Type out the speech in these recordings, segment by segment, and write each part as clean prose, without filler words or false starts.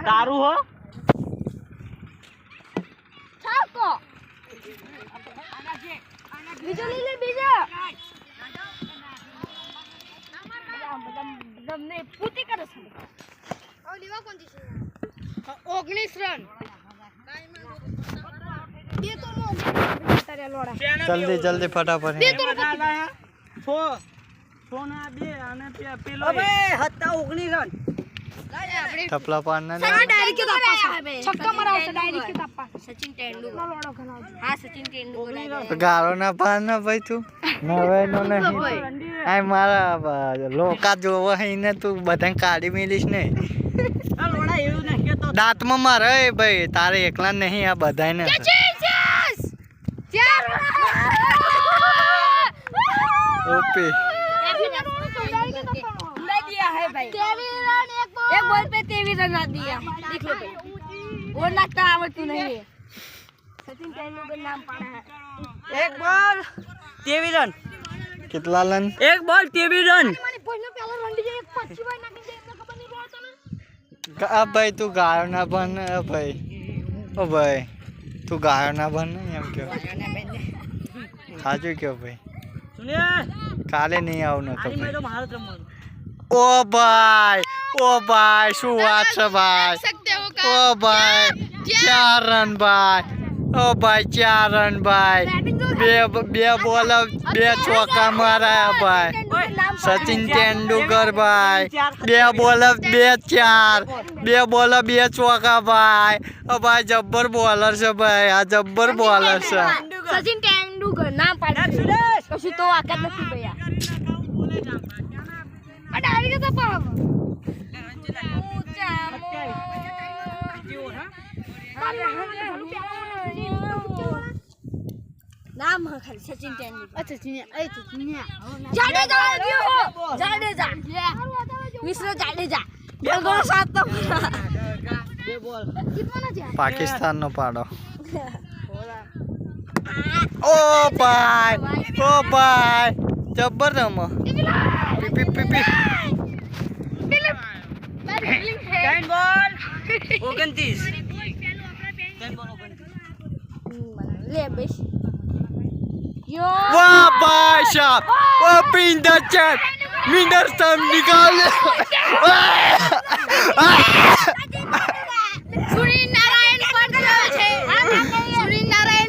તારું હો છાકો બીજો લઈ લે બીજો તમને પૂતી કરે છે ઓ લેવા કોણ છે 19 રન દે તો નો તારે લોડા જલ્દી જલ્દી ફટાફટ દે તો સોના બે અને પેલો અબે હતા 19 રન ટપલા પાડના સચિન ડાયરેક્ટ તાપા છક્કા મરાવશે ડાયરેક્ટ તાપા સચિન તેંડુલકર લોડો ઘણાવજો હા સચિન તેંડુલકર ગારો ના પાડ ના ભાઈ તું નવે નો નહીં આ મારા લોકા જોવા હઈને તું બધાને કાઢી મેલીશ ને આ લોડા એવું નહીં કેતો દાંતમાં મારે ભાઈ તારે એકલા નહીં આ બધાને ઓપી दिया है भाई 23 रन एक बॉल पे 23 रन आ दिया देख लो भाई वो लगता आवड़ती नहीं है सचिन तेंदुलकर नाम पाना है એક બોલ 23 રન કેટલા રન એક બોલ 23 રન મને પહેલો પેલો રન દીજે એક 25 ભાઈ નાખી દે એમને ખબર નહીં બોલતો ને આ ભાઈ તું ગાયો ના બન ભાઈ ઓ ભાઈ તું ગાયો ના બન એમ કયો સાચું કયો ભાઈ સુને કાલે નહીં આવું નતો આની ભાઈ મેં તો મારું જ રમવાનું ઓ ભાઈ શું વાત છે ભાઈ ઓ ભાઈ 4 રન ભાઈ ઓ ભાઈ 4 રન ભાઈ બે બોલ 2 ચોકા માર્યા ભાઈ સચિન તેંડુલકર ભાઈ 2 બોલ 2 4 2 બોલ 2 ચોકા ભાઈ ઓ ભાઈ જબ્બર બોલર છે ભાઈ આ જબ્બર બોલર છે सचिन तेंदुलकर नाम पाना कશું તો આકત નથી ભૈયા અડા આવી ગયો તો પાવ नाम है सचिन तेंदुलकर अच्छा सचिन जाडेजा मिश्र जाडेजा बोल सात तो બે બોલ कितना ना પાકિસ્તાન નો પાડો ઓ ભાઈ જબ્બર રમ પી પી પી 3 બોલ 29 ले बेश यो વાહ ભાઈ સાહેબ ઓ પિંડર ચેટ મિંડર સમ નિકાલ सूर्यनारायण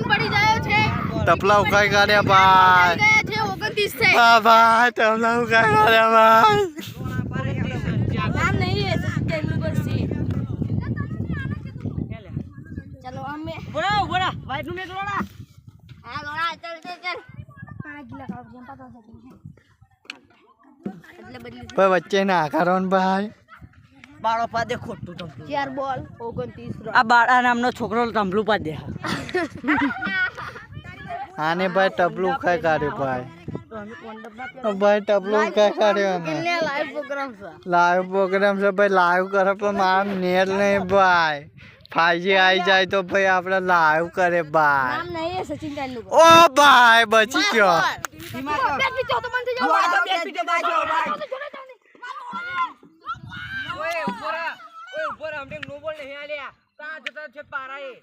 पड़ी जायो छे ટપલા ઉકાઈ કાઢ્યા ભાઈ गए थे 29 थे હા ભાઈ ટપલા ઉકાઈ કાઢ્યા ભાઈ नाम नहीं है सचिन तेंदुलकर से चलो हमें બોલા બોલા વાઈટ નું મેચ લોડા हां लोड़ा चल चल चल 5 किलो का જેમ પતા છે એટલે બદલી ભાઈ વચ્ચે ના કરો ને ભાઈ બાળો પાદે ખોટું તમલું 4 બોલ 29 રન આ બાળા નામનો છોકરો તમલું પાદે આને ભાઈ ટપલું ઉકાઈ કાઢ્યું ભાઈ ભાઈ ટપલું ઉકાઈ કાઢ્યો ને લાઈવ પ્રોગ્રામ છે લાઈવ પ્રોગ્રામ છે ભાઈ લાઈવ કરે પણ મારા નેટ નહીં ભાઈ 5G આવી જાય તો ભાઈ આપણે લાઈવ કરે ભાઈ नाम नहीं है सचिन तेंदुलकर ઓ ભાઈ બચી ગયો બેટ પીછો તો મને જાઓ બેટ પીટે બાજો ઓય ઉપર હમણે નો બોલ નહીં આલ્યા તા જતા છે પારાએ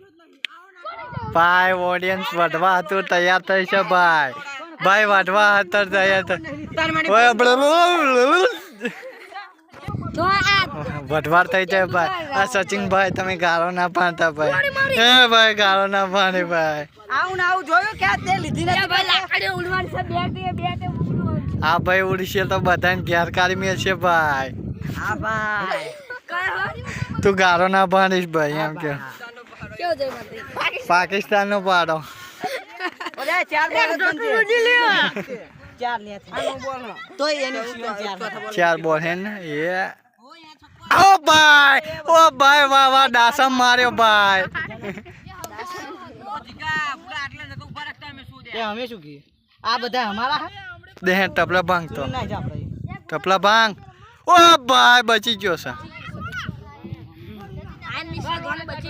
ભાઈ ઓડિયન્સ વધવા હતું તૈયાર થઈ છે ભાઈ ભાઈ વધવા હતા તૈયાર થઈ ઓય તો આ વઢવાર થઈ જાય ભાઈ આ સચિન ભાઈ તમે ગાળો ના પાડતા ભાઈ હે ભાઈ ગાળો ના પાડે ભાઈ આવું ને આવું જોયું કે આ તે લીધી નથી ભાઈ લાકડી ઉડવાની છે બેટ ઉડવાનું આ ભાઈ ઉડશે તો બધાને ઘેર કાઢી મેલશે ભાઈ હા ભાઈ તું ગાળો ના પાડીશ ભાઈ એમ કે કેવો જય માતા પાકિસ્તાન નો પાડો ઓરે 4 બોલ ચાર ને આનો બોલ તોય એની સિવાય 4 બોલ હે ને એ ઓ ભાઈ વાહ વાહ ડાસમ માર્યો ભાઈ અમે શું કીએ આ બધા અમારા દે ટપલા ભાંગ તો ના જ આપણે ટપલા ભાંગ ઓ ભાઈ બચી ગયો છે આ મિશ્ર ગણ બચી